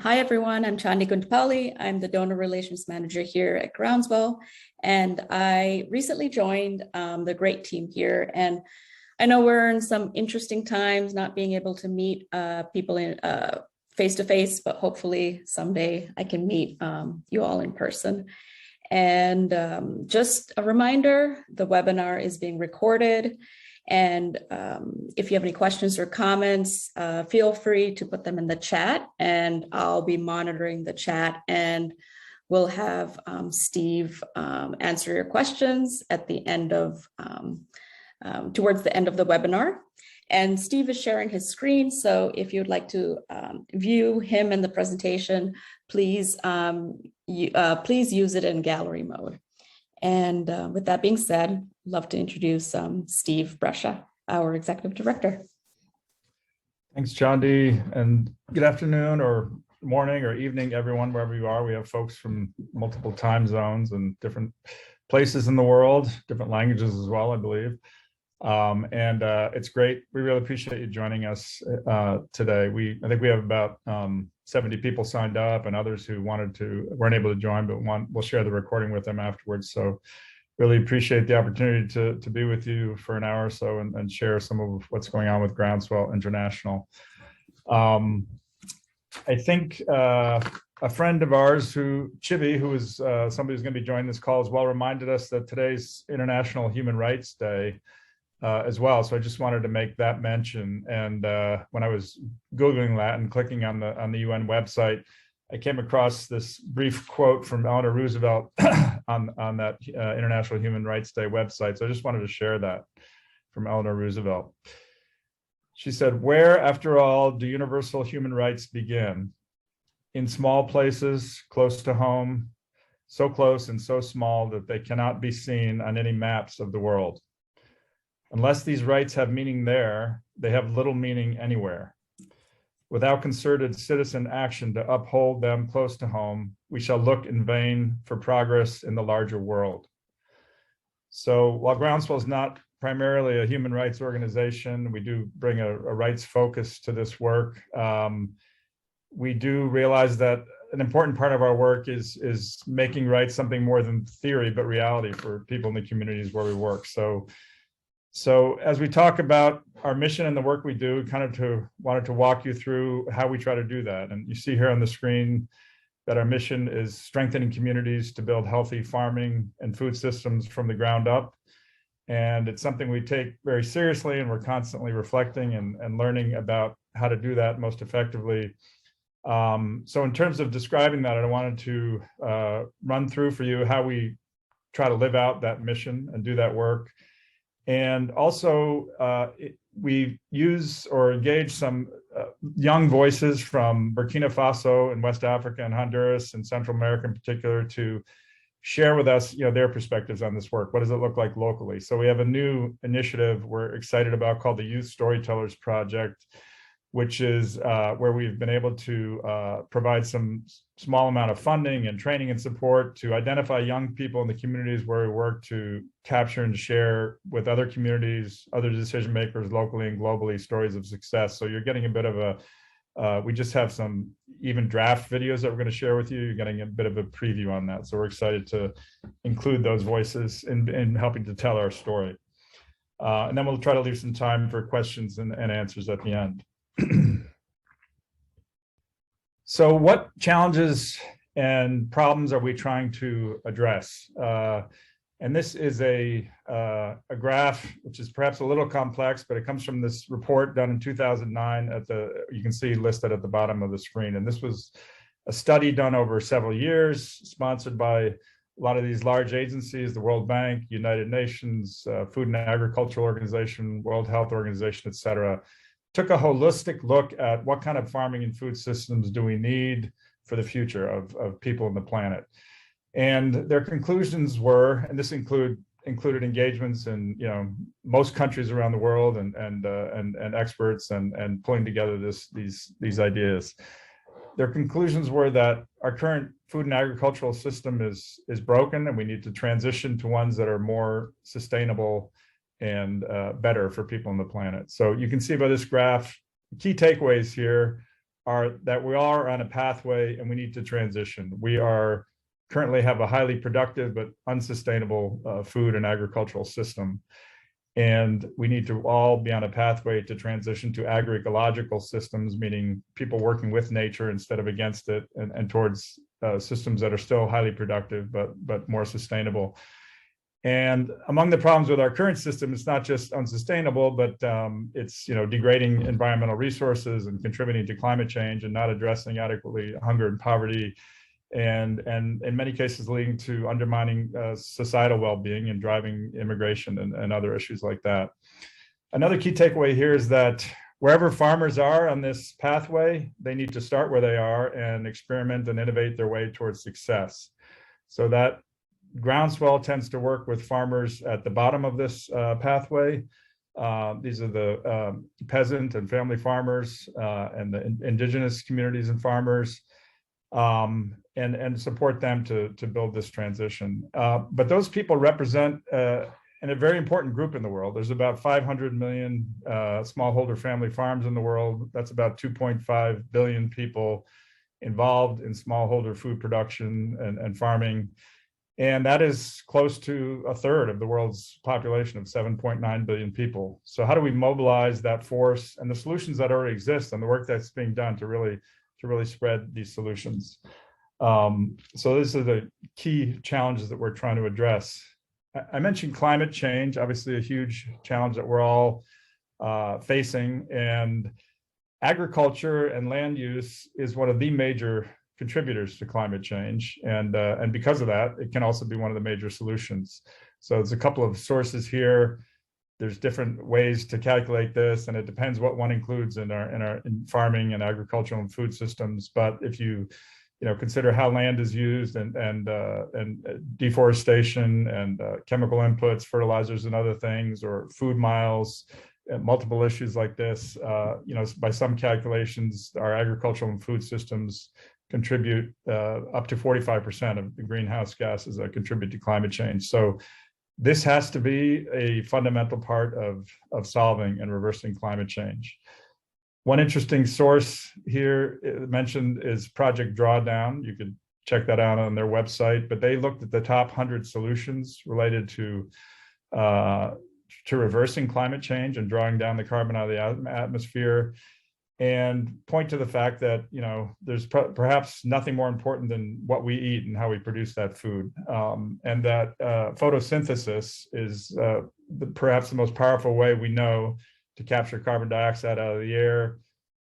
Hi, everyone. I'm CHandi. I'm the Donor Relations Manager here at Groundswell, and I recently joined the great team here. And I know we're in some interesting times, not being able to meet people in face to face, but hopefully someday I can meet you all in person. And just a reminder, the webinar is being recorded. And if you have any questions or comments, feel free to put them in the chat, and I'll be monitoring the chat, and we'll have Steve answer your questions at the end of, towards the end of the webinar. And Steve is sharing his screen, so if you'd like to view him in the presentation, please, please use it in gallery mode. And with that being said, love to introduce Steve Brescia, our Executive Director. Thanks, Chandi, and good afternoon or morning or evening, everyone, wherever you are. We have folks from multiple time zones and different places in the world, different languages as well, I believe. It's great. We really appreciate you joining us today. I think we have about 70 people signed up, and others who weren't able to join, but we'll share the recording with them afterwards. So really appreciate the opportunity to be with you for an hour or so and share some of what's going on with Groundswell International. I think a friend of ours, Chevy, who is somebody who's going to be joining this call as well, reminded us that today's International Human Rights Day as well. So I just wanted to make that mention. And when I was Googling that and clicking on the UN website, I came across this brief quote from Eleanor Roosevelt on that International Human Rights Day website. So I just wanted to share that from Eleanor Roosevelt. She said, "Where, after all, do universal human rights begin? In small places, close to home, so close and so small that they cannot be seen on any maps of the world. Unless these rights have meaning there, they have little meaning anywhere. Without concerted citizen action to uphold them close to home, we shall look in vain for progress in the larger world." So while Groundswell is not primarily a human rights organization, we do bring a rights focus to this work. We do realize that an important part of our work is making rights something more than theory, but reality for people in the communities where we work. So as we talk about our mission and the work we do, wanted to walk you through how we try to do that. And you see here on the screen that our mission is strengthening communities to build healthy farming and food systems from the ground up. And it's something we take very seriously, and we're constantly reflecting and learning about how to do that most effectively. So in terms of describing that, I wanted to run through for you how we try to live out that mission and do that work. And also, we use or engage some young voices from Burkina Faso and West Africa and Honduras and Central America in particular to share with us, their perspectives on this work. What does it look like locally? So we have a new initiative we're excited about called the Youth Storytellers Project, which is where we've been able to provide some small amount of funding and training and support to identify young people in the communities where we work to capture and share with other communities, other decision makers locally and globally, stories of success. So you're getting a bit of we just have some even draft videos that we're going to share with you. You're getting a bit of a preview on that. So we're excited to include those voices in helping to tell our story. And then we'll try to leave some time for questions and answers at the end. So what challenges and problems are we trying to address? And this is a graph, which is perhaps a little complex, but it comes from this report done in 2009 you can see listed at the bottom of the screen. And this was a study done over several years, sponsored by a lot of these large agencies, the World Bank, United Nations, Food and Agriculture Organization, World Health Organization, et cetera. Took a holistic look at what kind of farming and food systems do we need for the future of people on the planet. And their conclusions were, and this included engagements in most countries around the world and experts and pulling together these ideas. Their conclusions were that our current food and agricultural system is broken, and we need to transition to ones that are more sustainable and better for people on the planet. So you can see by this graph, key takeaways here are that we are on a pathway and we need to transition. We are currently have a highly productive but unsustainable food and agricultural system. And we need to all be on a pathway to transition to agroecological systems, meaning people working with nature instead of against it, and towards systems that are still highly productive, but more sustainable. And among the problems with our current system, it's not just unsustainable, but it's degrading environmental resources and contributing to climate change and not addressing adequately hunger and poverty, and in many cases leading to undermining societal well-being and driving immigration and other issues like that. Another key takeaway here is that wherever farmers are on this pathway, they need to start where they are and experiment and innovate their way towards success. So that Groundswell tends to work with farmers at the bottom of this pathway. These are the peasant and family farmers and the indigenous communities and farmers, and support them to build this transition. But those people represent a very important group in the world. There's about 500 million smallholder family farms in the world. That's about 2.5 billion people involved in smallholder food production and farming. And that is close to a third of the world's population of 7.9 billion people. So how do we mobilize that force and the solutions that already exist and the work that's being done to really spread these solutions? So these are the key challenges that we're trying to address. I mentioned climate change, obviously a huge challenge that we're all facing, and agriculture and land use is one of the major contributors to climate change, and because of that, it can also be one of the major solutions. So there's a couple of sources here. There's different ways to calculate this, and it depends what one includes in in farming and agricultural and food systems. But if you consider how land is used and deforestation and chemical inputs, fertilizers and other things, or food miles, multiple issues like this, by some calculations, our agricultural and food systems contribute up to 45% of the greenhouse gases that contribute to climate change. So this has to be a fundamental part of solving and reversing climate change. One interesting source here mentioned is Project Drawdown. You could check that out on their website, but they looked at the top 100 solutions related to reversing climate change and drawing down the carbon out of the atmosphere, and point to the fact that there's perhaps nothing more important than what we eat and how we produce that food, and that photosynthesis is perhaps the most powerful way we know to capture carbon dioxide out of the air,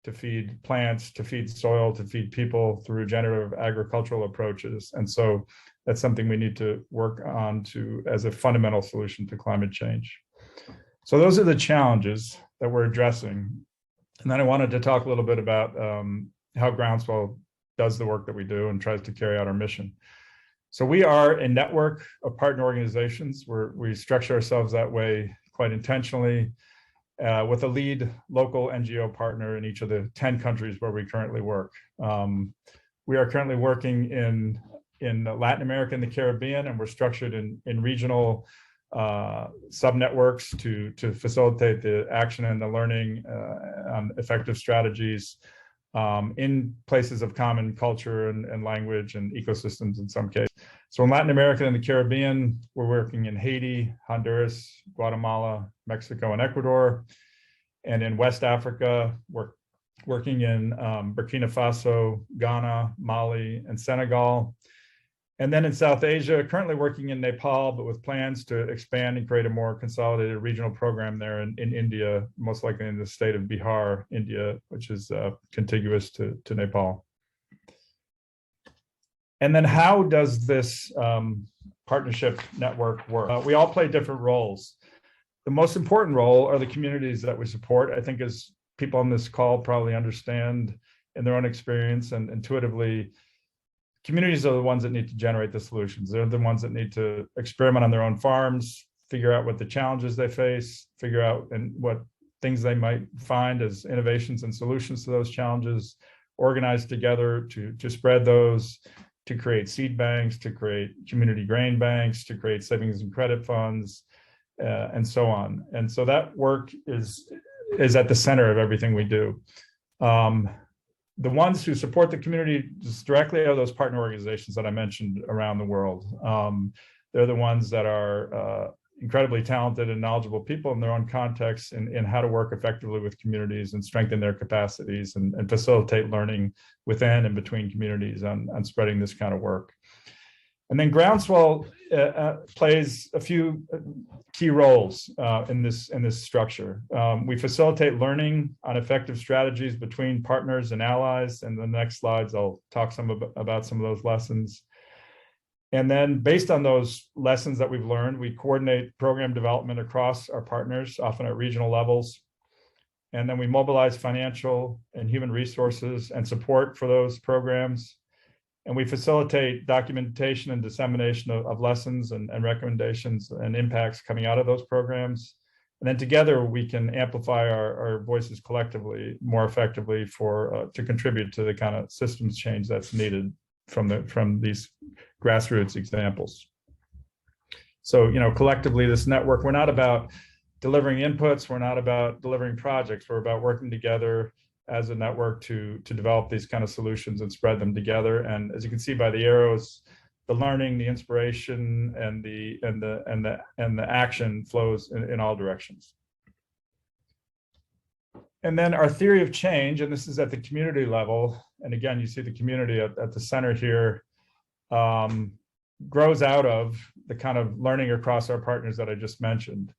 to feed plants, to feed soil, to feed people through regenerative agricultural approaches. And so that's something we need to work on as a fundamental solution to climate change. So those are the challenges that we're addressing. And then I wanted to talk a little bit about how Groundswell does the work that we do and tries to carry out our mission. So we are a network of partner organizations where we structure ourselves that way quite intentionally, with a lead local NGO partner in each of the 10 countries where we currently work. We are currently working in Latin America and the Caribbean, and we're structured in regional sub-networks to facilitate the action and the learning on effective strategies in places of common culture and language and ecosystems in some cases. So in Latin America and the Caribbean, we're working in Haiti, Honduras, Guatemala, Mexico, and Ecuador. And in West Africa, we're working in Burkina Faso, Ghana, Mali, and Senegal. And then in South Asia, currently working in Nepal, but with plans to expand and create a more consolidated regional program there in India, most likely in the state of Bihar, India, which is contiguous to Nepal. And then how does this partnership network work? We all play different roles. The most important role are the communities that we support. I think as people on this call probably understand in their own experience and intuitively, communities are the ones that need to generate the solutions. They're the ones that need to experiment on their own farms, figure out what the challenges they face, figure out and what things they might find as innovations and solutions to those challenges, organize together to spread those, to create seed banks, to create community grain banks, to create savings and credit funds, and so on. And so that work is at the center of everything we do. the ones who support the community directly are those partner organizations that I mentioned around the world. They're the ones that are incredibly talented and knowledgeable people in their own contexts in how to work effectively with communities and strengthen their capacities and facilitate learning within and between communities on spreading this kind of work. And then Groundswell plays a few key roles in this structure. We facilitate learning on effective strategies between partners and allies. And the next slides, I'll talk about some of those lessons. And then based on those lessons that we've learned, we coordinate program development across our partners, often at regional levels. And then we mobilize financial and human resources and support for those programs. And we facilitate documentation and dissemination of lessons and recommendations and impacts coming out of those programs. And then together we can amplify our voices collectively more effectively to contribute to the kind of systems change that's needed from these grassroots examples. So, collectively, this network, we're not about delivering inputs, we're not about delivering projects, we're about working together as a network to develop these kind of solutions and spread them together. And as you can see by the arrows, the learning, the inspiration, and the action flows in all directions. And then our theory of change, and this is at the community level, and again, you see the community at the center here, grows out of the kind of learning across our partners that I just mentioned.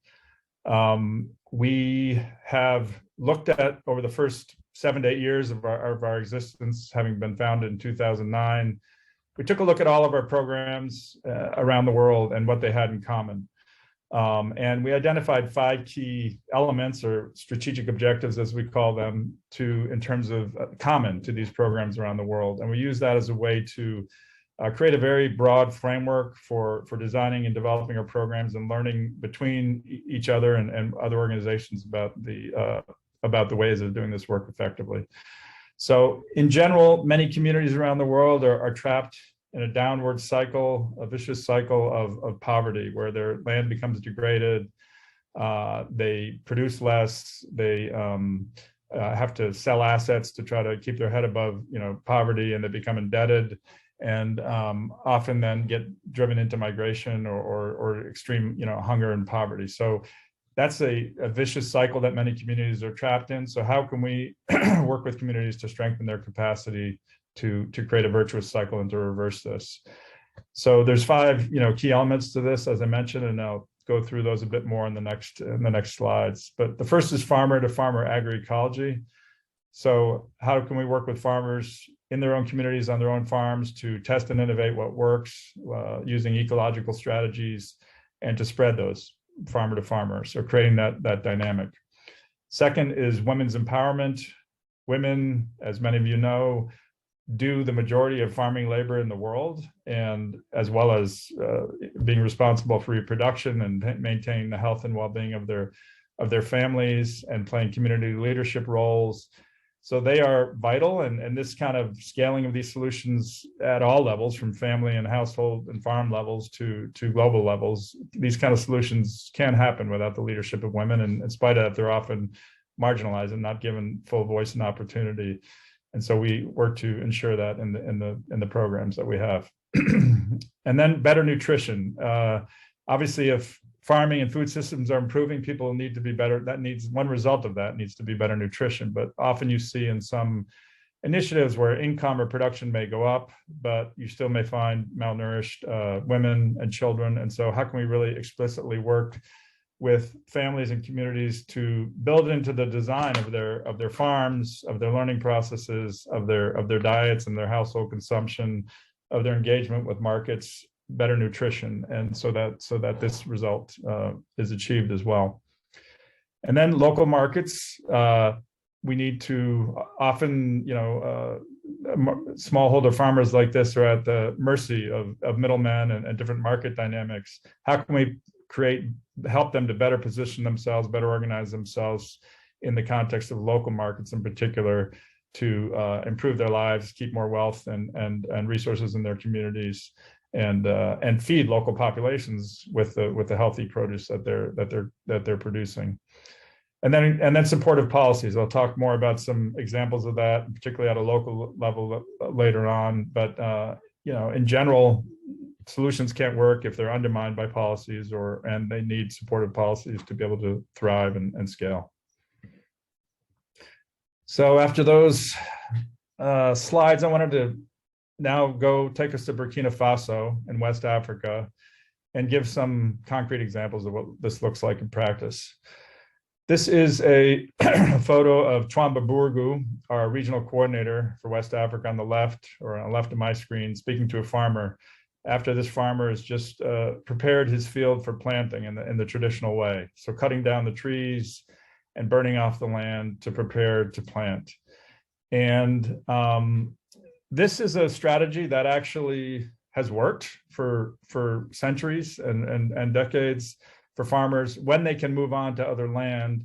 We have looked at, over the first 7 to 8 years of our existence, having been founded in 2009, we took a look at all of our programs around the world and what they had in common. And we identified 5 key elements, or strategic objectives, as we call them, in terms of common to these programs around the world. And we use that as a way to create a very broad framework for designing and developing our programs and learning between each other and other organizations about the ways of doing this work effectively. So in general, many communities around the world are trapped in a downward cycle, a vicious cycle of poverty, where their land becomes degraded, they produce less, they have to sell assets to try to keep their head above poverty, and they become indebted, and often then get driven into migration or extreme hunger and poverty. So that's a vicious cycle that many communities are trapped in. So how can we work with communities to strengthen their capacity to create a virtuous cycle and to reverse this? So there's 5 key elements to this, as I mentioned, and I'll go through those a bit more in the next slides. But the first is farmer to farmer agroecology. So how can we work with farmers in their own communities, on their own farms, to test and innovate what works using ecological strategies, and to spread those farmer to farmer, so creating that dynamic. Second is women's empowerment. Women, as many of you know, do the majority of farming labor in the world, and as well as being responsible for reproduction and maintaining the health and well-being of their families, and playing community leadership roles. So they are vital, and this kind of scaling of these solutions at all levels, from family and household and farm levels to global levels, these kind of solutions can't happen without the leadership of women. And in spite of that, they're often marginalized and not given full voice and opportunity. And so we work to ensure that in the programs that we have. And then better nutrition. Obviously, if farming and food systems are improving, people need to be better. One result of that needs to be better nutrition. But often you see in some initiatives where income or production may go up, but you still may find malnourished women and children. And so how can we really explicitly work with families and communities to build into the design of their farms, of their learning processes, of their diets and their household consumption, of their engagement with markets, better nutrition, and so that this result is achieved as well. And then local markets, we need to often, smallholder farmers like this are at the mercy of middlemen and different market dynamics. How can we help them to better position themselves, better organize themselves in the context of local markets in particular, to improve their lives, keep more wealth and resources in their communities, and feed local populations with the healthy produce that they're producing. And then supportive policies. I'll talk more about some examples of that, particularly at a local level later on. But in general, solutions can't work if they're undermined by policies, and they need supportive policies to be able to thrive and scale. So after those slides, I wanted to now take us to Burkina Faso in West Africa and give some concrete examples of what this looks like in practice. This is a photo of Twamba Burgu, our regional coordinator for West Africa on the left, or on the left of my screen, speaking to a farmer after this farmer has just prepared his field for planting in the traditional way. So cutting down the trees and burning off the land to prepare to plant. And this is a strategy that actually has worked for centuries and decades for farmers when they can move on to other land.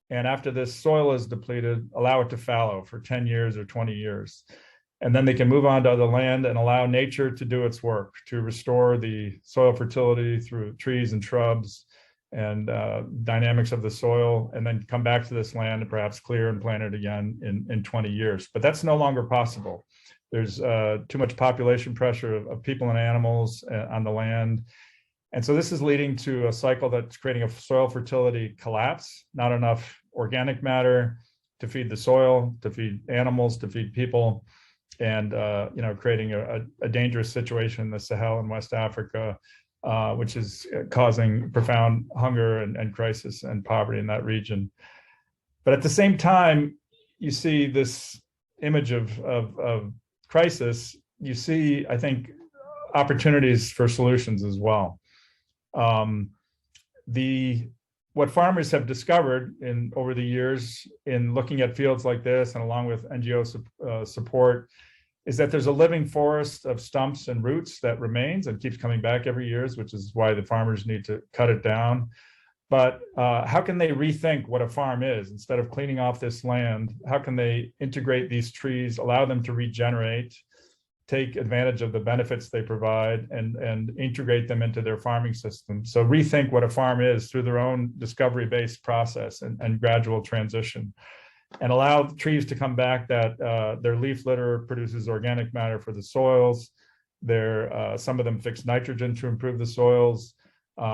And after this soil is depleted, allow it to fallow for 10 years or 20 years. And then they can move on to other land and allow nature to do its work to restore the soil fertility through trees and shrubs and dynamics of the soil, and then come back to this land and perhaps clear and plant it again in 20 years. But that's no longer possible. There's too much population pressure of people and animals on the land. And so this is leading to a cycle that's creating a soil fertility collapse, not enough organic matter to feed the soil, to feed animals, to feed people, and creating a dangerous situation in the Sahel in West Africa, which is causing profound hunger and crisis and poverty in that region. But at the same time, you see this image of crisis, you see, I think, opportunities for solutions as well. What farmers have discovered over the years in looking at fields like this, and along with NGO support, is that there's a living forest of stumps and roots that remains and keeps coming back every year, which is why the farmers need to cut it down. But how can they rethink what a farm is? Instead of cleaning off this land, how can they integrate these trees, allow them to regenerate, take advantage of the benefits they provide, and integrate them into their farming system? So rethink what a farm is through their own discovery-based process and gradual transition, and allow the trees to come back that their leaf litter produces organic matter for the soils. Some of them fix nitrogen to improve the soils.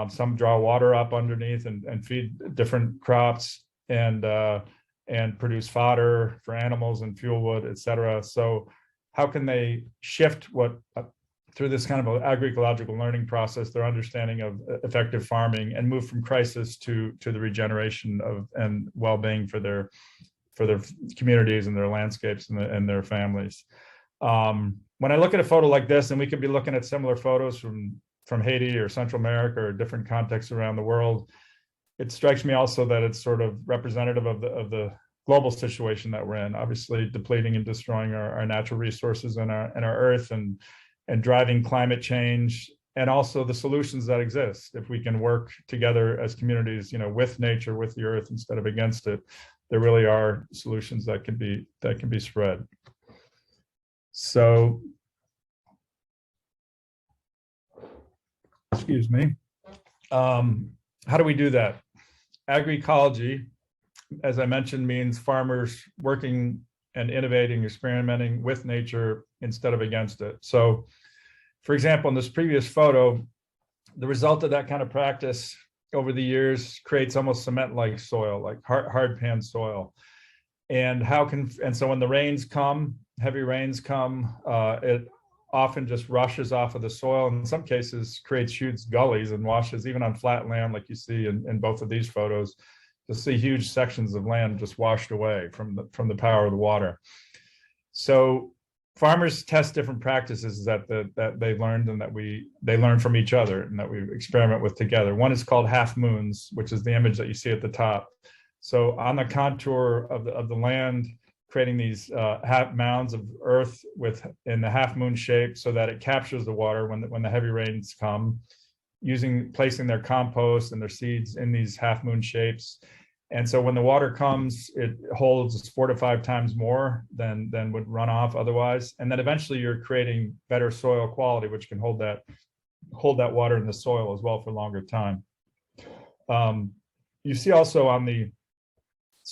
Some draw water up underneath and feed different crops and produce fodder for animals and fuel wood, et cetera. So how can they shift through this kind of agroecological learning process, their understanding of effective farming, and move from crisis to the regeneration and well-being for their communities and their landscapes and their families. When I look at a photo like this, and we could be looking at similar photos from Haiti or Central America or different contexts around the world, it strikes me also that it's sort of representative of the global situation that we're in, obviously depleting and destroying our natural resources and our earth, and driving climate change, and also the solutions that exist. If we can work together as communities, with nature, with the earth, instead of against it, there really are solutions that can be spread. So, excuse me. How do we do that? Agroecology, as I mentioned, means farmers working and innovating, experimenting with nature instead of against it. So, for example, in this previous photo, the result of that kind of practice over the years creates almost cement-like soil, like hard pan soil. And so when the rains come, heavy rains come, it often just rushes off of the soil. In some cases, creates huge gullies and washes, even on flat land, like you see in both of these photos. You'll see huge sections of land just washed away from the power of the water. So farmers test different practices that they learned and that they learn from each other and that we experiment with together. One is called half moons, which is the image that you see at the top. So on the contour of the land, creating these half mounds of earth in the half moon shape so that it captures the water when the heavy rains come, placing their compost and their seeds in these half moon shapes. And so when the water comes, it holds 4 to 5 times more than would run off otherwise. And then eventually you're creating better soil quality, which can hold that water in the soil as well for a longer time. You see also on the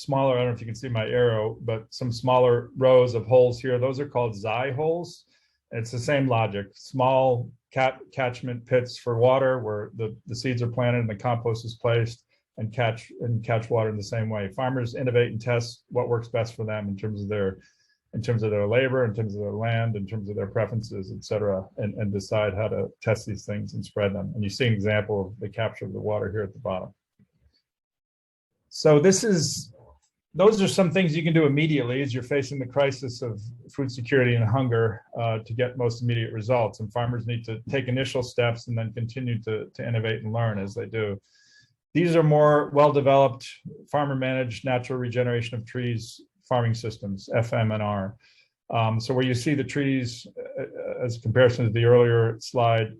smaller, I don't know if you can see my arrow, but some smaller rows of holes here. Those are called xy holes. It's the same logic, small catchment pits for water where the seeds are planted and the compost is placed and catch water in the same way. Farmers innovate and test what works best for them in terms of their labor, in terms of their land, in terms of their preferences, et cetera, and decide how to test these things and spread them. And you see an example of the capture of the water here at the bottom. So those are some things you can do immediately as you're facing the crisis of food security and hunger to get most immediate results. And farmers need to take initial steps and then continue to innovate and learn as they do. These are more well-developed farmer-managed natural regeneration of trees farming systems, FMNR. So where you see the trees as comparison to the earlier slide,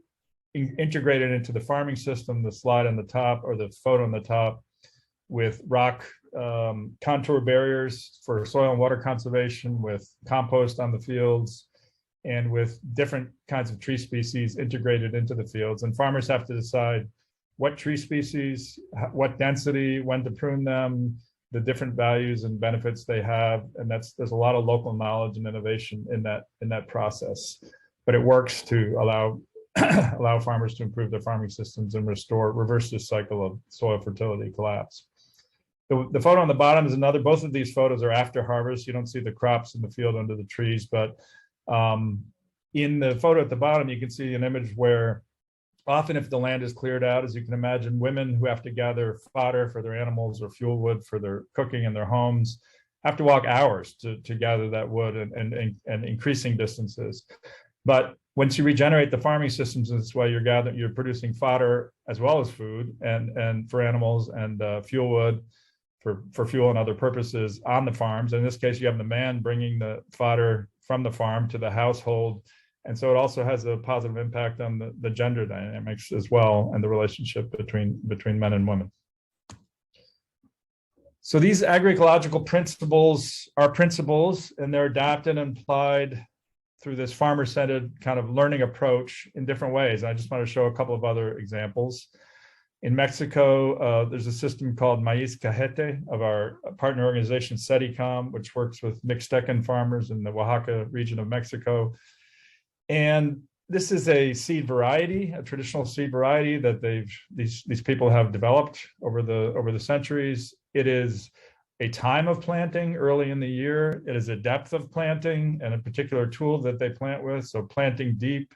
integrated into the farming system, the slide on the top or the photo on the top with rock contour barriers for soil and water conservation, with compost on the fields, and with different kinds of tree species integrated into the fields. And farmers have to decide what tree species, what density, when to prune them, the different values and benefits they have. And there's a lot of local knowledge and innovation in that process. But it works to allow farmers to improve their farming systems and reverse this cycle of soil fertility collapse. The photo on the bottom is another. Both of these photos are after harvest. You don't see the crops in the field under the trees, but in the photo at the bottom, you can see an image where often if the land is cleared out, as you can imagine, women who have to gather fodder for their animals or fuel wood for their cooking in their homes have to walk hours to gather that wood and increasing distances. But once you regenerate the farming systems in this way, you're producing fodder as well as food and for animals and fuel wood for fuel and other purposes on the farms. In this case, you have the man bringing the fodder from the farm to the household. And so it also has a positive impact on the gender dynamics as well and the relationship between men and women. So these agroecological principles are principles, and they're adapted and applied through this farmer-centered kind of learning approach in different ways. I just want to show a couple of other examples. In Mexico, there's a system called Maíz Cajete of our partner organization, CEDICOM, which works with Mixtecan farmers in the Oaxaca region of Mexico. And this is a seed variety, a traditional seed variety that these people have developed over the centuries. It is a time of planting early in the year. It is a depth of planting and a particular tool that they plant with. So planting deep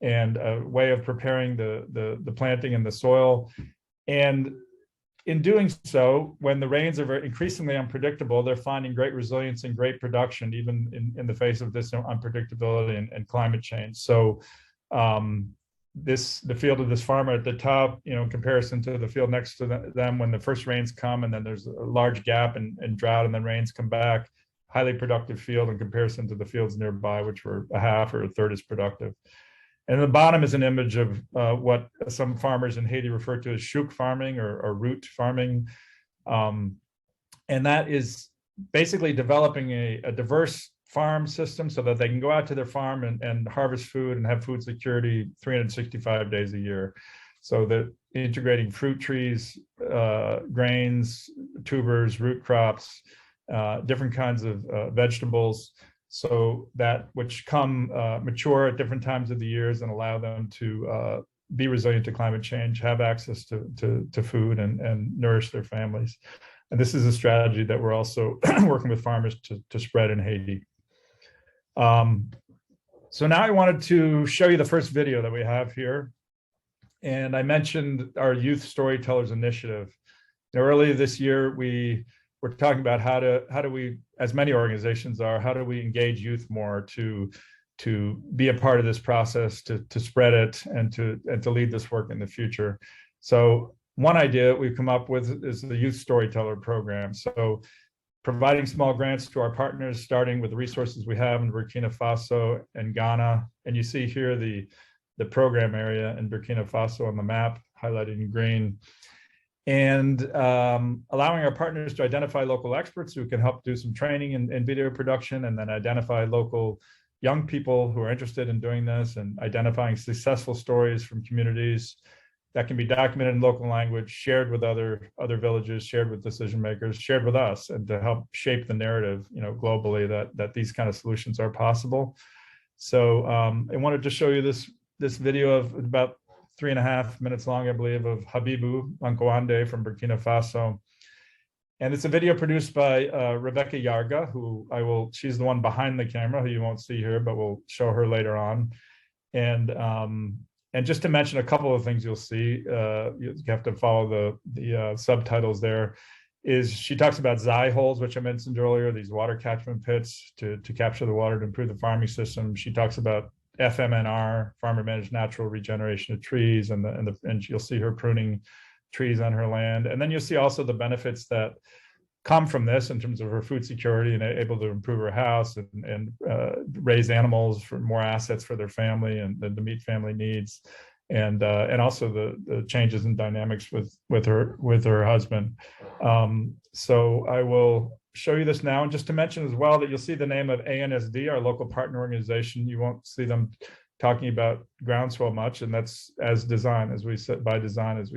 and a way of preparing the planting in the soil. And in doing so, when the rains are increasingly unpredictable, they're finding great resilience and great production, even in the face of this unpredictability and climate change. So the field of this farmer at the top, in comparison to the field next to them, when the first rains come and then there's a large gap and drought and then rains come back, highly productive field in comparison to the fields nearby, which were a half or a third as productive. And the bottom is an image of what some farmers in Haiti refer to as chouk farming or root farming. And that is basically developing a diverse farm system so that they can go out to their farm and harvest food and have food security 365 days a year. So that integrating fruit trees, grains, tubers, root crops, different kinds of vegetables, so that which come mature at different times of the years and allow them to be resilient to climate change, have access to food and nourish their families. And this is a strategy that we're also working with farmers to spread in Haiti. So now I wanted to show you the first video that we have here. And I mentioned our Youth Storytellers Initiative. Earlier this year, we're talking about how do we, as many organizations are, how do we engage youth more to be a part of this process, to spread it and to lead this work in the future. So one idea we've come up with is the Youth Storyteller Program. So providing small grants to our partners, starting with the resources we have in Burkina Faso and Ghana. And you see here the program area in Burkina Faso on the map, highlighted in green. And allowing our partners to identify local experts who can help do some training in video production, and then identify local young people who are interested in doing this, and identifying successful stories from communities, that can be documented in local language, shared with other villages, shared with decision makers, shared with us, and to help shape the narrative, globally that these kind of solutions are possible. So I wanted to show you this video of about 3.5 minutes long, I believe, of Habibu Ankoande from Burkina Faso. And it's a video produced by Rebecca Yarga, she's the one behind the camera, who you won't see here, but we'll show her later on. And just to mention a couple of things you'll see, you have to follow the subtitles there, is she talks about Zai holes, which I mentioned earlier, these water catchment pits to capture the water to improve the farming system. She talks about FMNR, farmer managed natural regeneration of trees, and you'll see her pruning trees on her land. And then you'll see also the benefits that come from this in terms of her food security and able to improve her house and raise animals for more assets for their family and to meet family needs, and also the changes in dynamics with her husband. So I will show you this now, and just to mention as well that you'll see the name of ANSD, our local partner organization. You won't see them talking about Groundswell much, and that's by design, as we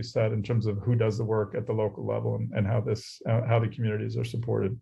said, in terms of who does the work at the local level and how the communities are supported.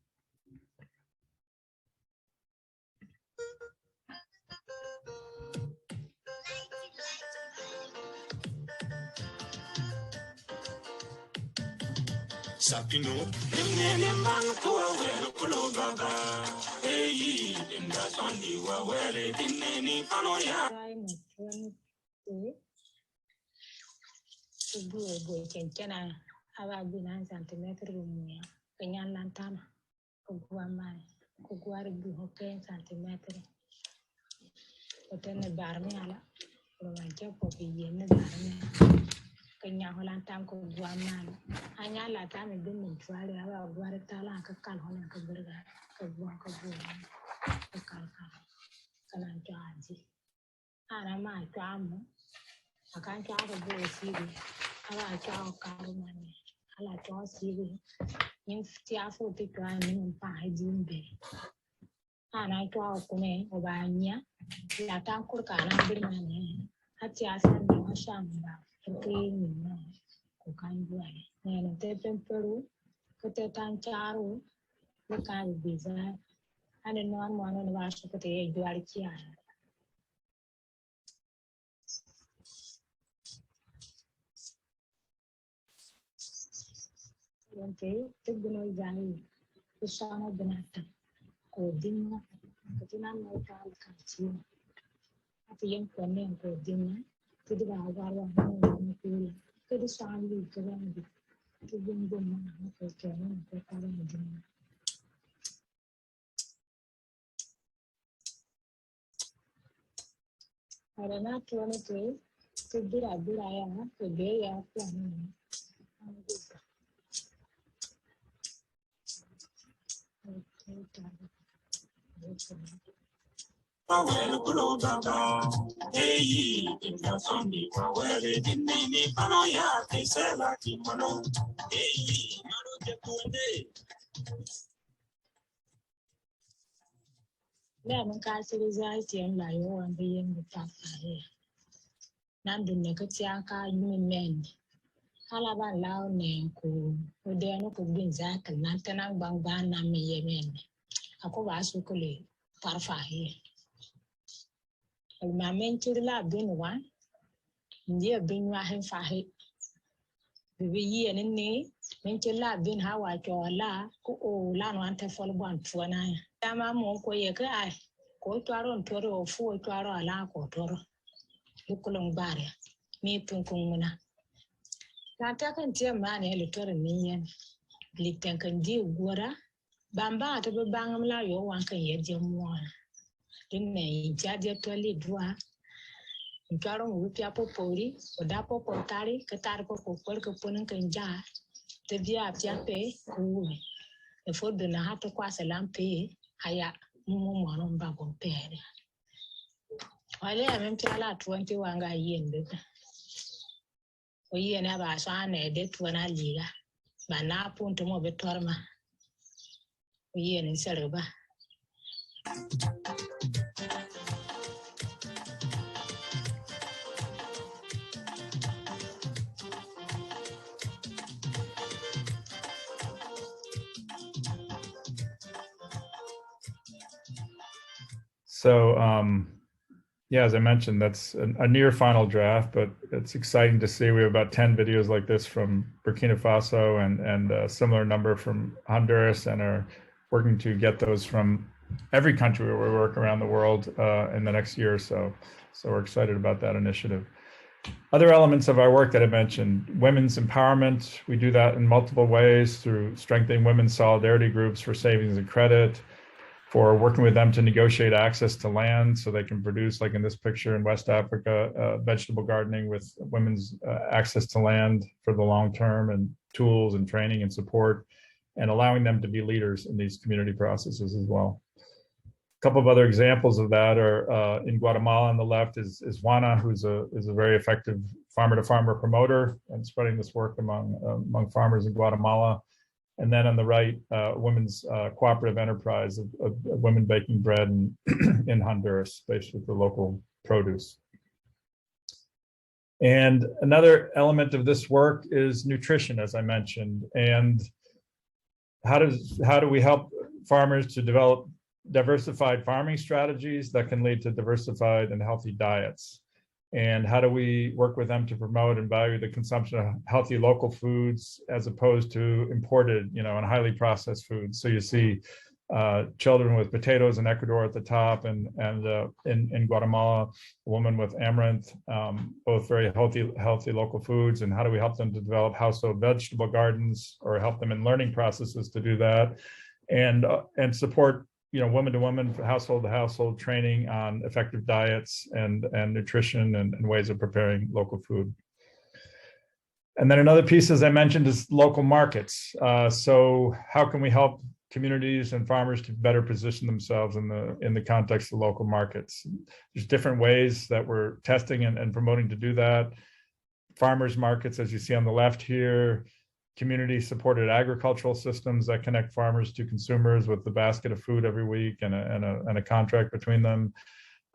So yeah, as I mentioned, that's a near final draft, but it's exciting to see. We have about 10 videos like this from Burkina Faso and a similar number from Honduras, and are working to get those from every country where we work around the world in the next year or so. So we're excited about that initiative. Other elements of our work that I mentioned: women's empowerment. We do that in multiple ways, through strengthening women's solidarity groups for savings and credit, for working with them to negotiate access to land so they can produce, like in this picture in West Africa, vegetable gardening with women's access to land for the long term, and tools and training and support, and allowing them to be leaders in these community processes as well. A couple of other examples of that are in Guatemala. On the left is Juana, who's a very effective farmer-to-farmer promoter and spreading this work among farmers in Guatemala. And then on the right, women's cooperative enterprise of women baking bread in Honduras, based with the local produce. And another element of this work is nutrition, as I mentioned. And how do we help farmers to develop diversified farming strategies that can lead to diversified and healthy diets? And how do we work with them to promote and value the consumption of healthy local foods as opposed to imported, and highly processed foods? So you see children with potatoes in Ecuador at the top, and in Guatemala, a woman with amaranth, both very healthy local foods. And how do we help them to develop household vegetable gardens, or help them in learning processes to do that, and support woman to woman, household to household training on effective diets and nutrition and ways of preparing local food. And then another piece, as I mentioned, is local markets. So how can we help communities and farmers to better position themselves in the context of local markets? There's different ways that we're testing and promoting to do that. Farmers markets, as you see on the left here, community-supported agricultural systems that connect farmers to consumers with the basket of food every week and a contract between them,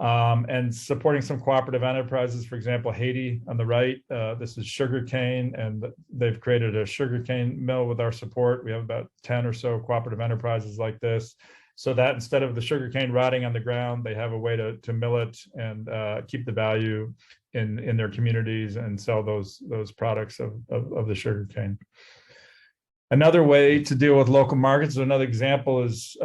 and supporting some cooperative enterprises. For example, Haiti on the right, this is sugarcane, and they've created a sugarcane mill with our support. We have about 10 or so cooperative enterprises like this, so that instead of the sugarcane rotting on the ground, they have a way to mill it and keep the value in their communities and sell those products of the sugarcane. Another way to deal with local markets, another example, is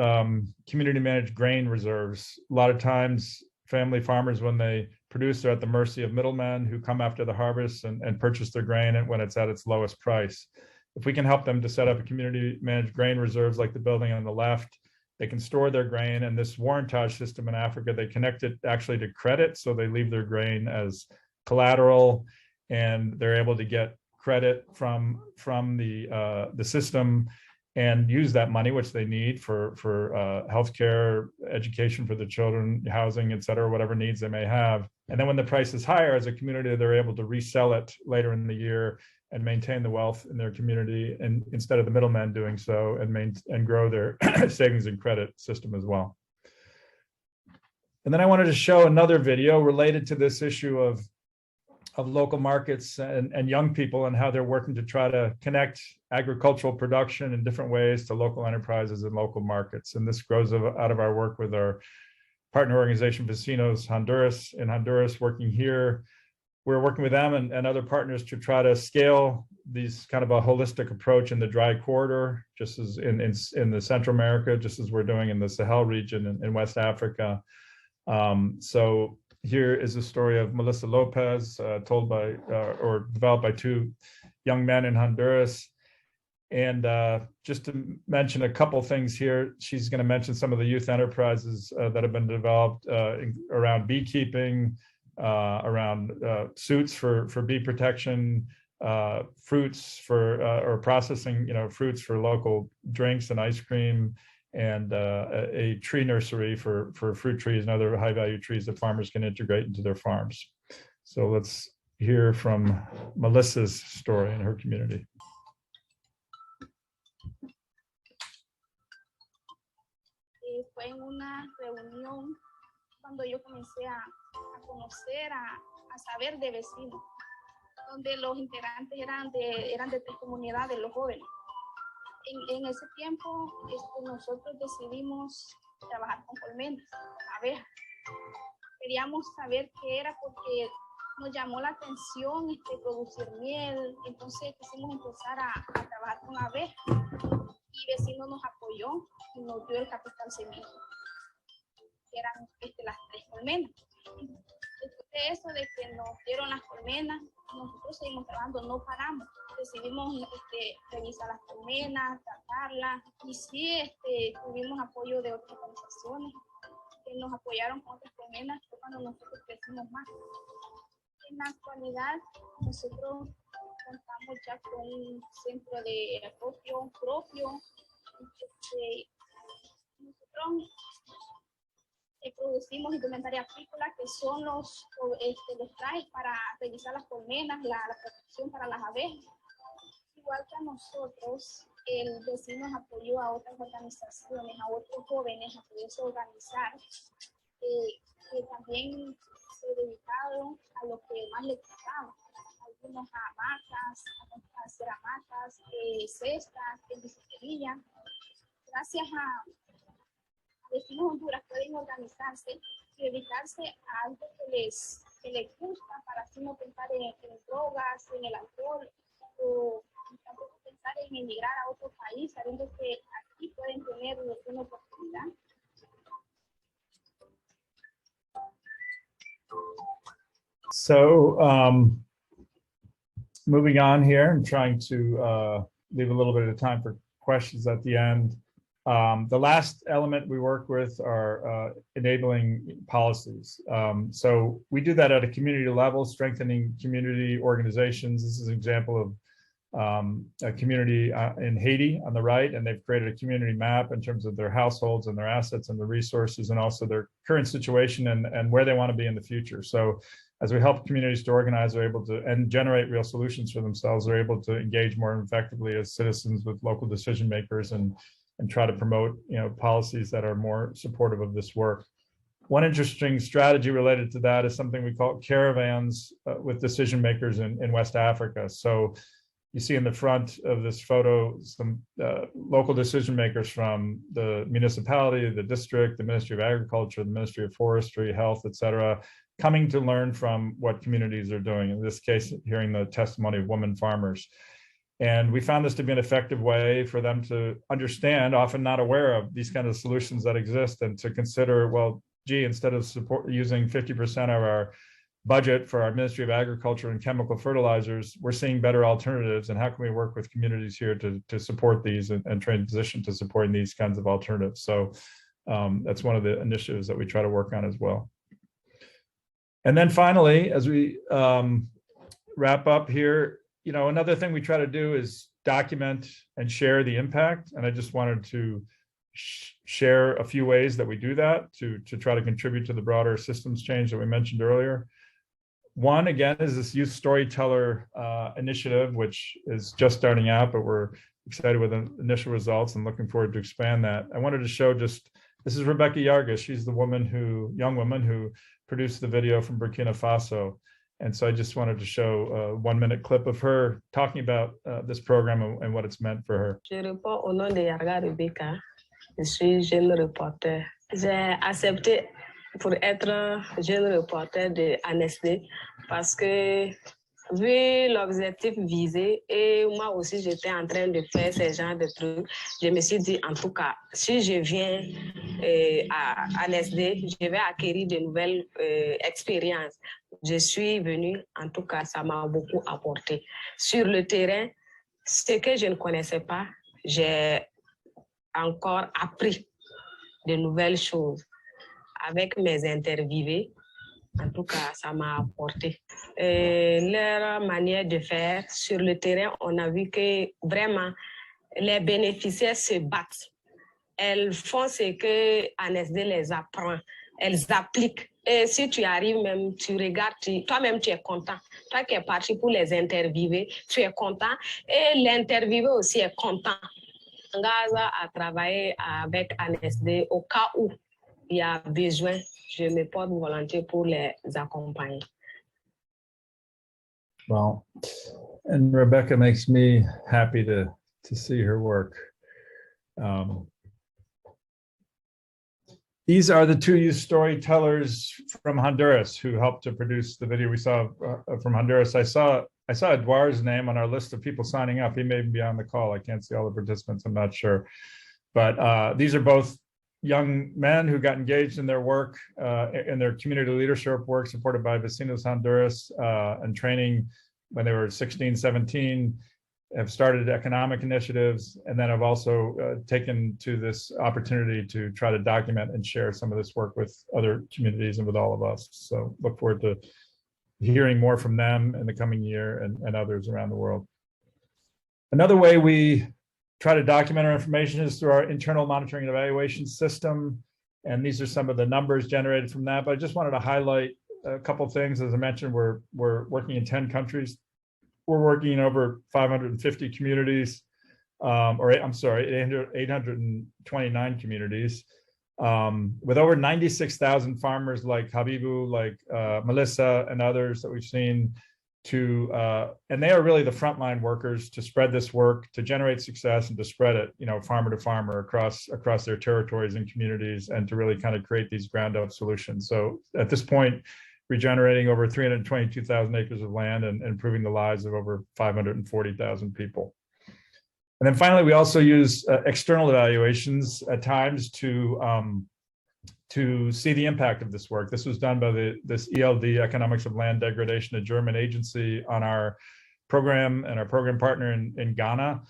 community managed grain reserves. A lot of times family farmers, when they produce, they're at the mercy of middlemen who come after the harvest and purchase their grain when it's at its lowest price. If we can help them to set up a community managed grain reserves like the building on the left, they can store their grain. And this warrantage system in Africa, they connect it actually to credit. So they leave their grain as collateral, and they're able to get credit from the system and use that money, which they need for healthcare, education for the children, housing, et cetera, whatever needs they may have. And then when the price is higher, as a community, they're able to resell it later in the year and maintain the wealth in their community, and instead of the middlemen doing so, and grow their savings and credit system as well. And then I wanted to show another video related to this issue of local markets and young people, and how they're working to try to connect agricultural production in different ways to local enterprises and local markets. And this grows out of our work with our partner organization, Vecinos Honduras. In Honduras, working here, we're working with them and other partners to try to scale these kind of a holistic approach in the dry corridor, just as in the Central America, just as we're doing in the Sahel region in West Africa. So here is the story of Melissa Lopez, told by or developed by two young men in Honduras. And just to mention a couple things here, she's going to mention some of the youth enterprises that have been developed around beekeeping, around suits for bee protection, fruits for or processing, fruits for local drinks and ice cream, and a tree nursery for fruit trees and other high value trees that farmers can integrate into their farms. So let's hear from Melissa's story in her community. Fue en una reunión cuando yo comencé a conocer, a saber de vecinos, donde los integrantes eran de 3 comunidades, los jóvenes. En ese tiempo nosotros decidimos trabajar con colmenas, abejas. Queríamos saber qué era porque nos llamó la atención producir miel, entonces quisimos empezar a trabajar con abejas y vecino nos apoyó y nos dio el capital semilla, que eran las 3 colmenas. Después de eso, de que nos dieron las colmenas, nosotros seguimos trabajando, no paramos. Decidimos revisar las colmenas, tratarlas y sí tuvimos apoyo de otras organizaciones que nos apoyaron con otras colmenas, fue cuando nosotros crecimos más. En la actualidad, nosotros contamos ya con un centro de acopio propio. Nosotros producimos indumentaria apícola, que son los trajes para revisar las colmenas, la protección para las abejas. Igual que a nosotros, el vecino apoyó a otras organizaciones, a otros jóvenes a poderse organizar, que también se dedicaron a lo que más les gustaba. Algunos a hamacas, a hacer hamacas, cestas, bisutería. Gracias a vecinos Honduras pueden organizarse y dedicarse a algo que les gusta para así no pensar en drogas, en el alcohol, o tampoco pensar en emigrar a otro país, sabiendo que aquí pueden tener una oportunidad. So moving on here and trying to leave a little bit of time for questions at the end. The last element we work with are enabling policies. So we do that at a community level, strengthening community organizations. This is an example of a community in Haiti on the right, and they've created a community map in terms of their households and their assets and the resources and also their current situation and where they want to be in the future. So as we help communities to organize, they're able to and generate real solutions for themselves. They're able to engage more effectively as citizens with local decision makers and try to promote, policies that are more supportive of this work. One interesting strategy related to that is something we call caravans with decision makers in West Africa. So you see in the front of this photo some local decision makers from the municipality, the district, the Ministry of Agriculture, the Ministry of Forestry, Health, etc., coming to learn from what communities are doing. In this case, hearing the testimony of women farmers. And we found this to be an effective way for them to understand, often not aware of these kind of solutions that exist, and to consider, well, gee, instead of using 50% of our budget for our Ministry of Agriculture and chemical fertilizers, we're seeing better alternatives, and how can we work with communities here to support these and transition to supporting these kinds of alternatives. So that's one of the initiatives that we try to work on as well. And then finally, as we wrap up here, another thing we try to do is document and share the impact. And I just wanted to share a few ways that we do that to try to contribute to the broader systems change that we mentioned earlier. One, again, is this Youth Storyteller initiative, which is just starting out, but we're excited with the initial results and looking forward to expand that. I wanted to show this is Rebecca Yargas. She's the young woman who produced the video from Burkina Faso. And so I just wanted to show a 1-minute clip of her talking about this program and what it's meant for her. Je réponds au nom de Yarga Rebecca. Je suis jeune reporter. J'ai accepté pour être jeune reporter de ANSD parce que vu l'objectif visé et moi aussi j'étais en train de faire ce genre de trucs, je me suis dit en tout cas, si je viens à ANSD, je vais acquérir de nouvelles expériences. Je suis venue, en tout cas, ça m'a beaucoup apporté. Sur le terrain, ce que je ne connaissais pas, j'ai encore appris de nouvelles choses. Avec mes interviewés, en tout cas, ça m'a apporté. Leur manière de faire, sur le terrain, on a vu que vraiment, les bénéficiaires se battent. Elles font ce que ANSD les apprend. Elles appliquent. Et si tu arrives même, tu regardes, toi-même tu es content. Toi qui es parti pour les interviewer, tu es content. Et l'interviewé aussi est content. Gaza a travaillé avec ANSD au cas où il y a besoin. Je me porte volontiers pour les accompagner. Well, and Rebecca makes me happy to see her work. These are the two youth storytellers from Honduras who helped to produce the video we saw from Honduras. I saw Eduard's name on our list of people signing up. He may be on the call. I can't see all the participants. I'm not sure. But these are both young men who got engaged in their work, in their community leadership work supported by Vecinos Honduras and training when they were 16, 17, have started economic initiatives, and then have also taken to this opportunity to try to document and share some of this work with other communities and with all of us. So look forward to hearing more from them in the coming year and others around the world. Another way we try to document our information is through our internal monitoring and evaluation system. And these are some of the numbers generated from that. But I just wanted to highlight a couple of things. As I mentioned, we're working in 10 countries. We're working in over 550 communities, I'm sorry, 829 communities, with over 96,000 farmers like Habibu, like Melissa and others that we've seen and they are really the frontline workers to spread this work, to generate success and to spread it, farmer to farmer across their territories and communities, and to really kind of create these ground up solutions. So at this point, regenerating over 322,000 acres of land and improving the lives of over 540,000 people. And then finally, we also use external evaluations at times to see the impact of this work. This was done by this ELD, Economics of Land Degradation, a German agency, on our program and our program partner in Ghana,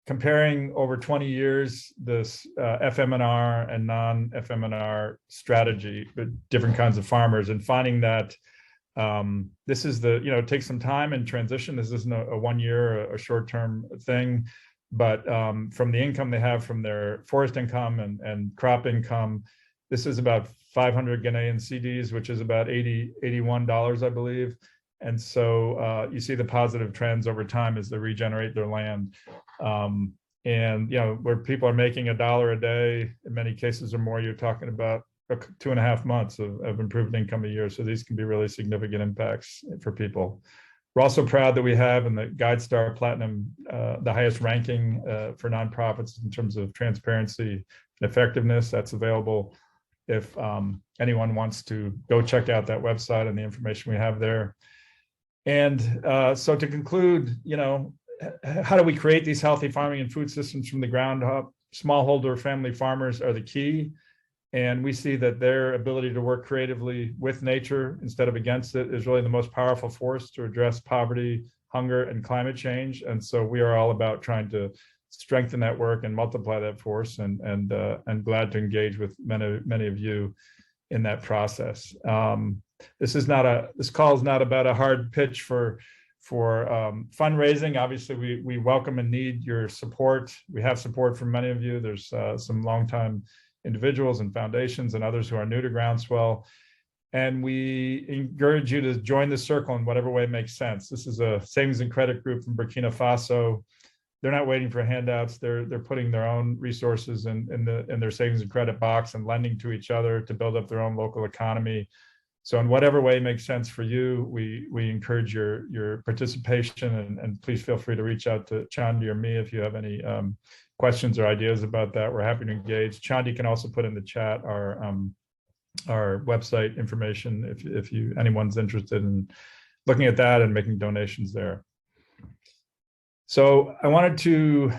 comparing over 20 years this FMNR and non-FMNR strategy with different kinds of farmers, and finding that this is it takes some time and transition. This isn't a 1 year, a short-term thing, but from the income they have from their forest income and crop income, this is about 500 Ghanaian cedis, which is about $81, I believe. And so you see the positive trends over time as they regenerate their land. And where people are making $1 a day, in many cases or more, you're talking about 2.5 months of improved income a year. So these can be really significant impacts for people. We're also proud that we have in the GuideStar Platinum the highest ranking for nonprofits in terms of transparency and effectiveness. That's available if anyone wants to go check out that website and the information we have there. And so to conclude, how do we create these healthy farming and food systems from the ground up? Smallholder family farmers are the key. And we see that their ability to work creatively with nature instead of against it is really the most powerful force to address poverty, hunger, and climate change. And so we are all about trying to strengthen that work and multiply that force, and glad to engage with many of you in that process. This call is not about a hard pitch for fundraising. Obviously, we welcome and need your support. We have support from many of you. There's some longtime individuals and foundations and others who are new to Groundswell. And we encourage you to join the circle in whatever way makes sense. This is a savings and credit group from Burkina Faso. They're not waiting for handouts. They're putting their own resources in their savings and credit box and lending to each other to build up their own local economy. So in whatever way makes sense for you, we encourage your participation, and please feel free to reach out to CHandi or me if you have any questions or ideas about that. We're happy to engage. CHandi can also put in the chat our website information if anyone's interested in looking at that and making donations there. So I wanted to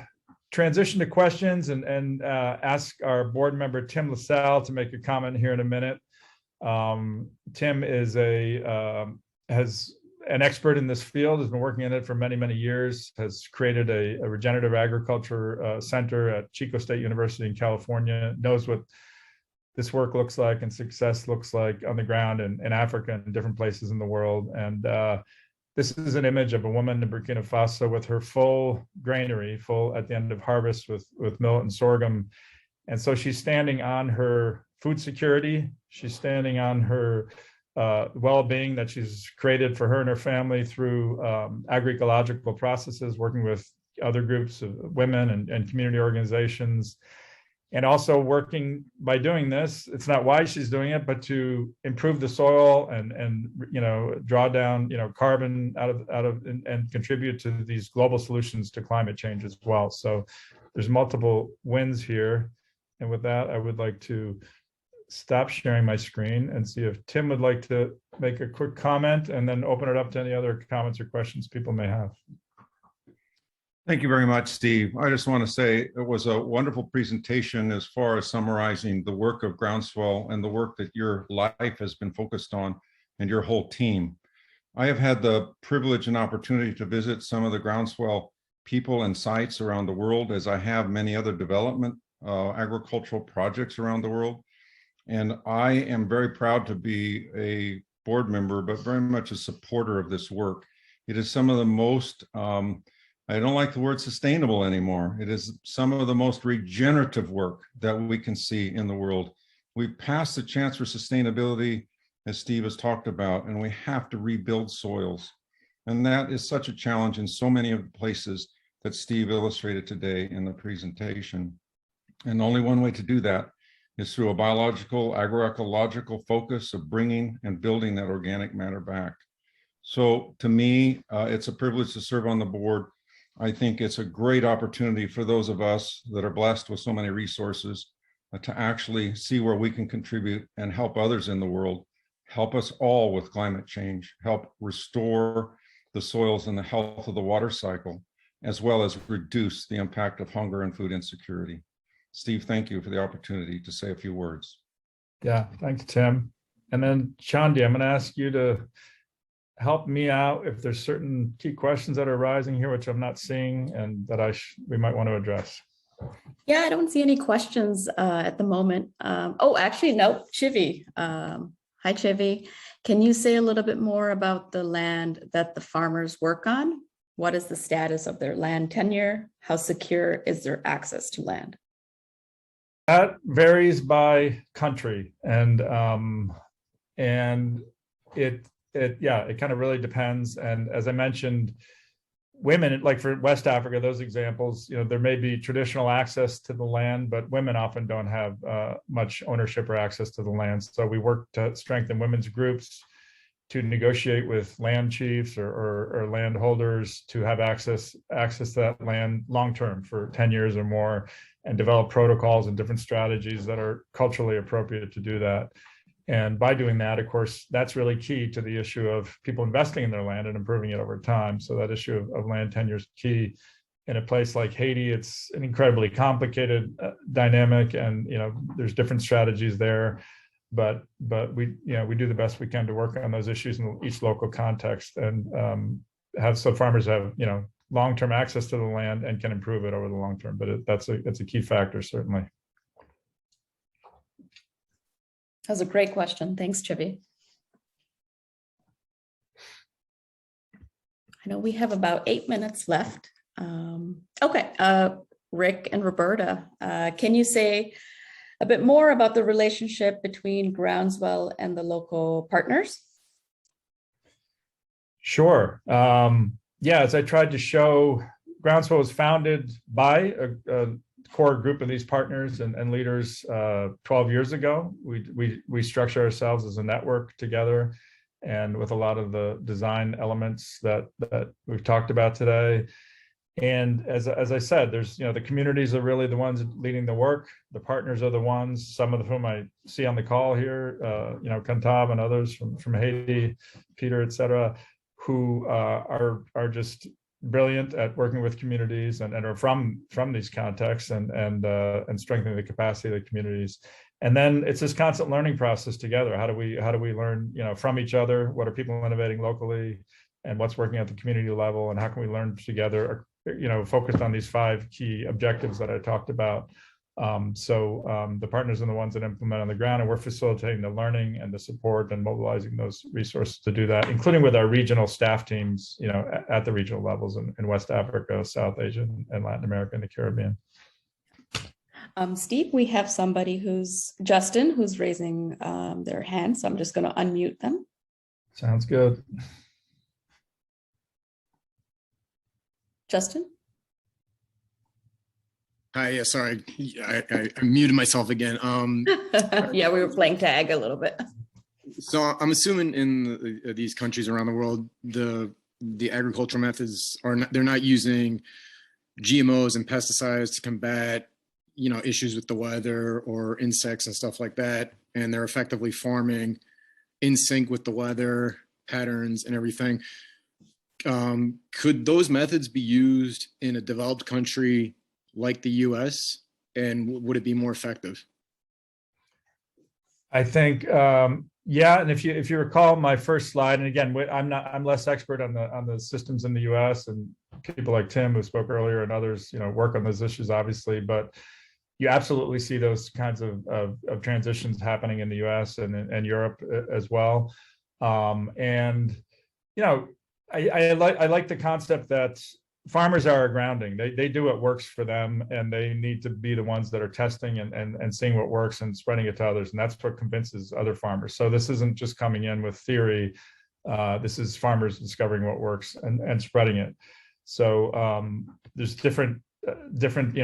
transition to questions and ask our board member, Tim Lasalle, to make a comment here in a minute. Tim is has an expert in this field, has been working in it for many, many years, has created a regenerative agriculture center at Chico State University in California, knows what this work looks like and success looks like on the ground in Africa and different places in the world. And this is an image of a woman in Burkina Faso with her full granary, full at the end of harvest with millet and sorghum. And so she's standing on her food security. She's standing on her well-being that she's created for her and her family through agroecological processes, working with other groups of women and community organizations. And also working by doing this, it's not why she's doing it, but to improve the soil and draw down carbon out of and contribute to these global solutions to climate change as well. So there's multiple wins here. And with that, I would like to stop sharing my screen and see if Tim would like to make a quick comment and then open it up to any other comments or questions people may have. Thank you very much, Steve. I just want to say it was a wonderful presentation as far as summarizing the work of Groundswell and the work that your life has been focused on and your whole team. I have had the privilege and opportunity to visit some of the Groundswell people and sites around the world, as I have many other development agricultural projects around the world. And I am very proud to be a board member, but very much a supporter of this work. It is some of the most, I don't like the word sustainable anymore. It is some of the most regenerative work that we can see in the world. We've passed the chance for sustainability, as Steve has talked about, and we have to rebuild soils. And that is such a challenge in so many of the places that Steve illustrated today in the presentation. And only one way to do that is through a biological, agroecological focus of bringing and building that organic matter back. So to me, it's a privilege to serve on the board. I think it's a great opportunity for those of us that are blessed with so many resources to actually see where we can contribute and help others in the world, help us all with climate change, help restore the soils and the health of the water cycle, as well as reduce the impact of hunger and food insecurity. Steve, thank you for the opportunity to say a few words. Yeah, thanks, Tim. And then CHandi, I'm going to ask you to help me out if there's certain key questions that are arising here, which I'm not seeing and that we might want to address. Yeah, I don't see any questions at the moment. Oh, actually, no, Chevy. Hi, Chevy. Can you say a little bit more about the land that the farmers work on? What is the status of their land tenure? How secure is their access to land? That varies by country, and it kind of really depends. And as I mentioned, women, like for West Africa, those examples, there may be traditional access to the land, but women often don't have much ownership or access to the land. So we work to strengthen women's groups to negotiate with land chiefs or landholders to have access to that land long-term for 10 years or more, and develop protocols and different strategies that are culturally appropriate to do that. And by doing that, of course, that's really key to the issue of people investing in their land and improving it over time. So that issue of land tenure is key. In a place like Haiti, it's an incredibly complicated dynamic, and there's different strategies there. But we do the best we can to work on those issues in each local context, and farmers have long-term access to the land and can improve it over the long term. But that's a key factor, certainly. That was a great question. Thanks, Chevy. I know we have about 8 minutes left. Okay, Rick and Roberta, can you say a bit more about the relationship between Groundswell and the local partners? Sure. As I tried to show, Groundswell was founded by a core group of these partners and leaders 12 years ago. We structure ourselves as a network together, and with a lot of the design elements that we've talked about today. And as I said, there's the communities are really the ones leading the work. The partners are the ones, some of whom I see on the call here, Kantab and others from Haiti, Peter, et cetera, who are just brilliant at working with communities and are from these contexts and strengthening the capacity of the communities. And then it's this constant learning process together. How do we learn from each other? What are people innovating locally, and what's working at the community level, and how can we learn together? Focused on these 5 key objectives that I talked about. The partners are the ones that implement on the ground, and we're facilitating the learning and the support and mobilizing those resources to do that, including with our regional staff teams, at the regional levels in West Africa, South Asia, and Latin America, and the Caribbean. Steve, we have somebody Justin, who's raising their hand, so I'm just going to unmute them. Sounds good. Justin? Hi, yeah, sorry, I muted myself again. Yeah, we were playing tag a little bit. So I'm assuming in these countries around the world, the agricultural methods they're not using GMOs and pesticides to combat issues with the weather or insects and stuff like that, and they're effectively farming in sync with the weather patterns and everything. Could those methods be used in a developed country like the US, and would it be more effective? I think, yeah, and if you recall my first slide, and again, I'm less expert on the systems in the U.S., and people like Tim who spoke earlier and others, work on those issues obviously, but you absolutely see those kinds of transitions happening in the U.S. and Europe as well, and I like the concept that farmers are our grounding. They do what works for them, and they need to be the ones that are testing and seeing what works and spreading it to others. And that's what convinces other farmers. So this isn't just coming in with theory. This is farmers discovering what works and spreading it. So there's different,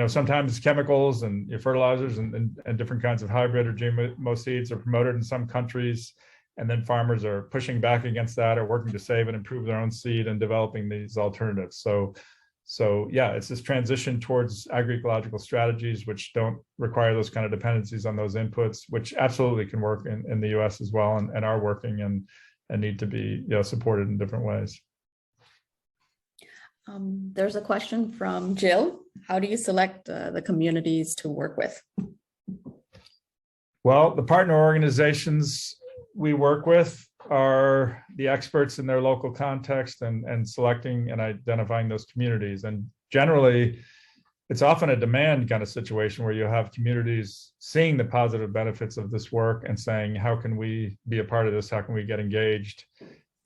sometimes chemicals and fertilizers and different kinds of hybrid or GMO seeds are promoted in some countries. And then farmers are pushing back against that or working to save and improve their own seed and developing these alternatives. So yeah, it's this transition towards agroecological strategies, which don't require those kind of dependencies on those inputs, which absolutely can work in the US as well, and are working and need to be supported in different ways. There's a question from Jill. How do you select the communities to work with? Well, the partner organizations we work with are the experts in their local context and selecting and identifying those communities. And generally, it's often a demand kind of situation where you have communities seeing the positive benefits of this work and saying, how can we be a part of this? How can we get engaged?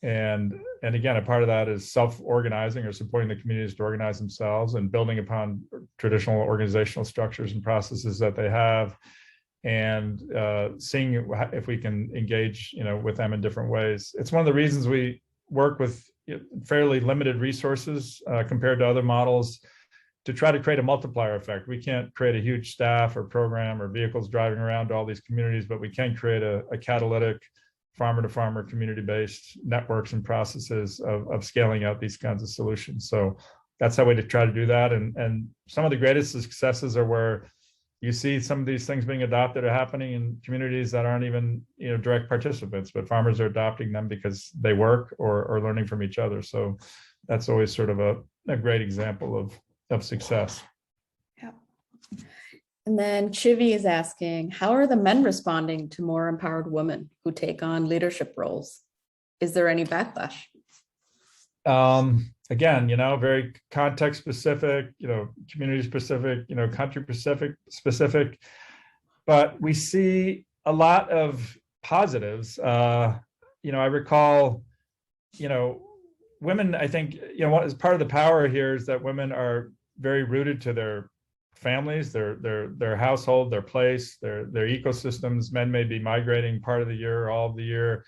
And again, a part of that is self-organizing or supporting the communities to organize themselves and building upon traditional organizational structures and processes that they have, and seeing if we can engage, with them in different ways. It's one of the reasons we work with fairly limited resources compared to other models, to try to create a multiplier effect. We can't create a huge staff or program or vehicles driving around to all these communities, but we can create a catalytic farmer-to-farmer community-based networks and processes of scaling out these kinds of solutions. So that's how we try to do that. And some of the greatest successes are where you see some of these things being adopted are happening in communities that aren't even direct participants, but farmers are adopting them because they work or learning from each other. So that's always sort of a great example of success. Yeah. And then Chevy is asking, how are the men responding to more empowered women who take on leadership roles? Is there any backlash? Again, very context specific, community specific, country specific, but we see a lot of positives. I recall, women, I think, what is part of the power here is that women are very rooted to their families, their household, their place, their ecosystems. Men may be migrating part of the year, all of the year,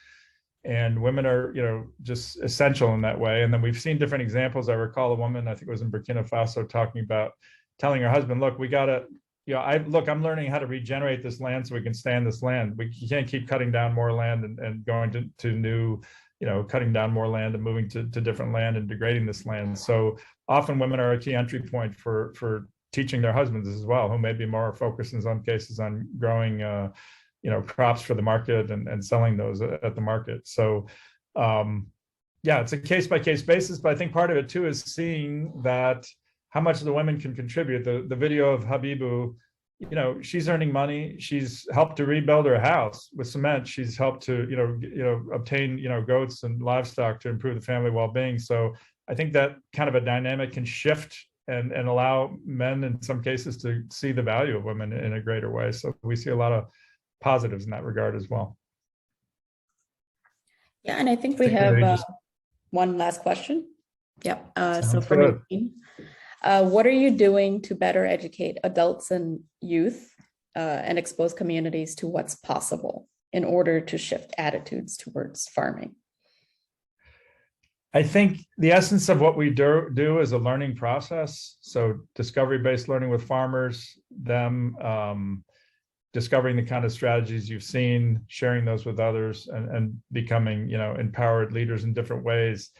and women are, just essential in that way. And then we've seen different examples. I recall a woman, I think it was in Burkina Faso, talking about telling her husband, look, we got to, I'm learning how to regenerate this land so we can stay on this land. You can't keep cutting down more land and going to new, cutting down more land and moving to different land and degrading this land. So often women are a key entry point for teaching their husbands as well, who may be more focused in some cases on growing crops for the market and selling those at the market. So yeah, it's a case-by-case basis, but I think part of it too is seeing that how much the women can contribute. The video of Habibu, she's earning money. She's helped to rebuild her house with cement. She's helped to, obtain, goats and livestock to improve the family well-being. So I think that kind of a dynamic can shift and allow men in some cases to see the value of women in a greater way. So we see a lot of positives in that regard as well. Yeah, and I think we have one last question. Yep. So from your team, what are you doing to better educate adults and youth and expose communities to what's possible in order to shift attitudes towards farming? I think the essence of what we do is a learning process. So discovery-based learning with farmers, them discovering the kind of strategies you've seen, sharing those with others, and becoming, empowered leaders in different ways.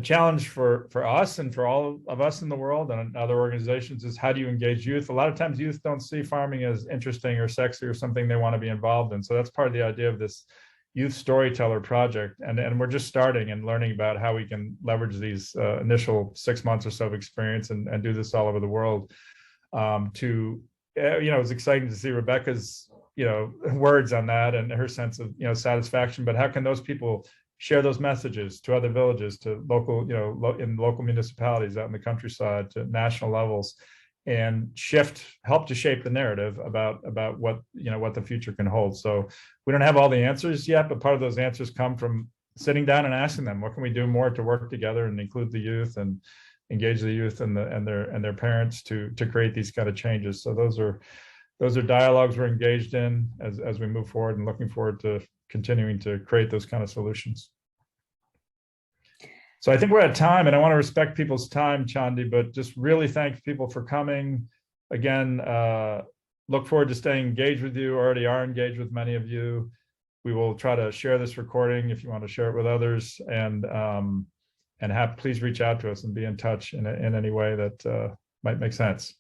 a challenge for us and for all of us in the world and other organizations is, how do you engage youth? A lot of times youth don't see farming as interesting or sexy or something they want to be involved in. So that's part of the idea of this Youth Storyteller Project. And we're just starting and learning about how we can leverage these initial 6 months or so of experience and do this all over the world. It was exciting to see Rebecca's, words on that and her sense of, satisfaction, but how can those people share those messages to other villages, to local, in local municipalities out in the countryside, to national levels, and help to shape the narrative about what, what the future can hold. So we don't have all the answers yet, but part of those answers come from sitting down and asking them, what can we do more to work together and include the youth and engage the youth and their parents to create these kind of changes. So those are dialogues we're engaged in as we move forward, and looking forward to continuing to create those kind of solutions. So I think we're at time, and I want to respect people's time, Chandi, but just really thank people for coming. Again, look forward to staying engaged with you. Already are engaged with many of you. We will try to share this recording if you want to share it with others, and please reach out to us and be in touch in any way that might make sense.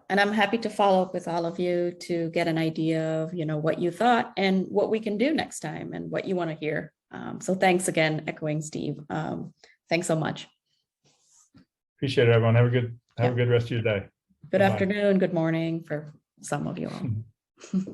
And I'm happy to follow up with all of you to get an idea of, what you thought and what we can do next time and what you want to hear. So thanks again, echoing Steve. Thanks so much. Appreciate it, everyone. Have a good rest of your day. Good Bye-bye. afternoon, good morning for some of you all.